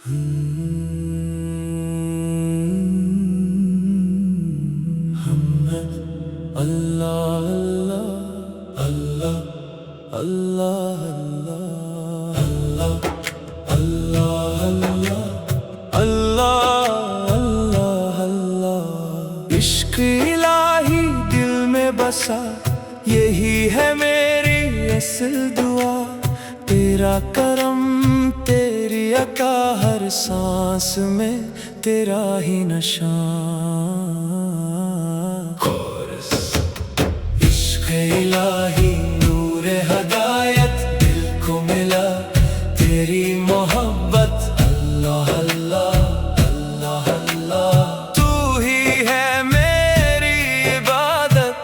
अल्लाह अल्लाह अल्लाह अल्लाह अल्लाह अल्लाह अल्लाह अल्लाह अल्लाह। इश्क इलाही दिल में बसा, यही है मेरी असल दुआ। तेरा करम तेरी अता, हर सांस में तेरा ही नशा। इश्क इलाही नूर हदायत, दिल को मिला तेरी मोहब्बत। अल्लाह अल्लाह अल्लाह अल्लाह, तू ही है मेरी इबादत।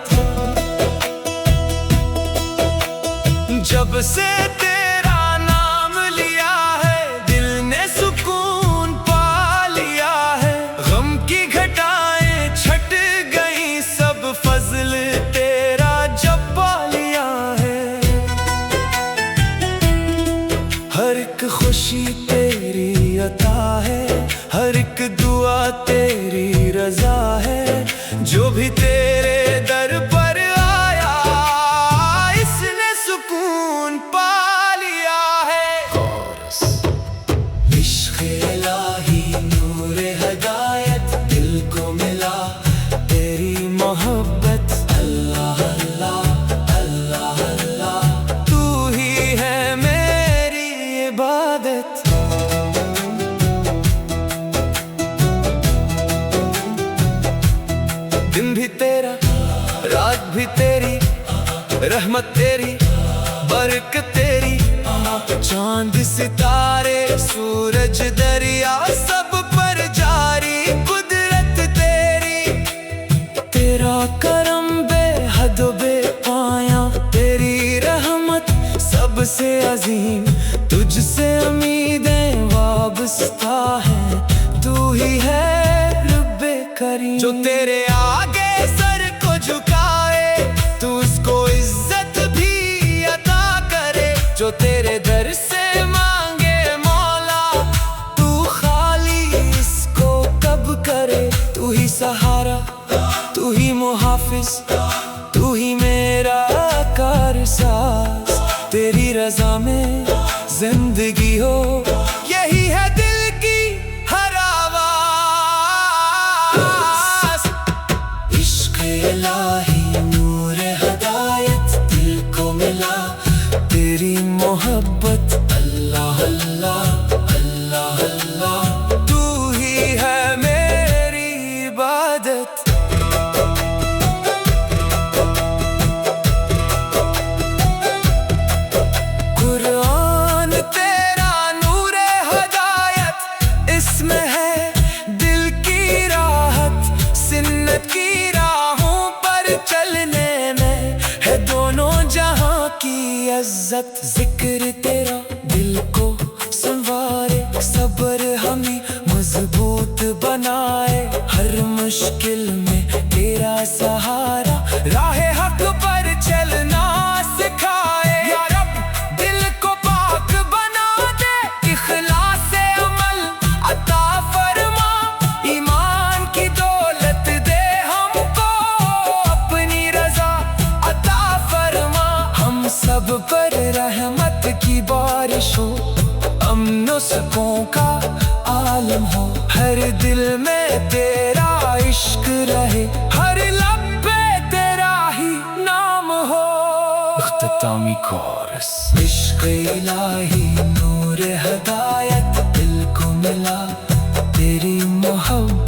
जब से तेरा नाम लिया है, दिल ने सुकून पा लिया है। गम की घटाएं छट गई, सब फजल तेरा जब पा लिया है। हर एक खुशी तेरी अता है, हर एक दुआ तेरी रजा है। जो भी तेरे दर पर आया, इसने सुकून पा लिया है। इश्क इलाही नूर हदायत, दिल को मिला तेरी मोहब्बत। अल्लाह अल्लाह अल्लाह अल्लाह, तू ही है मेरी इबादत। दिन भी तेरा रात भी तेरी, रहमत तेरी बरकत तेरी। चांद सितारे सूरज दरिया, सब पर जारी कुदरत तेरी। तेरा करम बेहद बेपाया, तेरी रहमत सबसे अजीम। तुझसे उम्मीदें वाबस्ता है, तू ही है रब्बे करीम। जो तेरे आगे सर को झुकाए, तू उसको इज्जत भी अता करे। जो तेरे दर से मांगे मौला, तू खाली इसको कब करे। तू ही सहारा, तू ही मुहाफिज, तू ही मेरा कारसाज। तेरी रजा में जिंदगी हो, यही है दिल की हर आवाज। इश्क इलाही नूर हदायत, दिल को मिला तेरी मोहब्बत। अल्लाह अल्लाह अल्लाह अल्लाह, तू ही है मेरी इबादत। कुरान तेरा नूर हदायत, इसमें है दिल की राहत। सुन्नत की राहों पर चलने में है दोनों जहां की इज्जत। जिक्र तेरा दिल को संवारे, सब्र हमें मजबूत बनाए। हर मुश्किल में तेरा सहारा, राहे हक पर चलना सिखाए। या रब दिल को पाक बना दे, इखलास से अमल अता फरमा। ईमान की दौलत दे हमको, अपनी रजा अता फरमा। हम सब पर रहमत की बारिश हो, अमन सुकून का आलम हो। हर दिल में तेरा इश्क रहे, हर लब पे तेरा ही नाम हो। इख्तितामी कोरस। इश्क इलाही नूर हदायत, दिल को मिला तेरी मोहब्बत।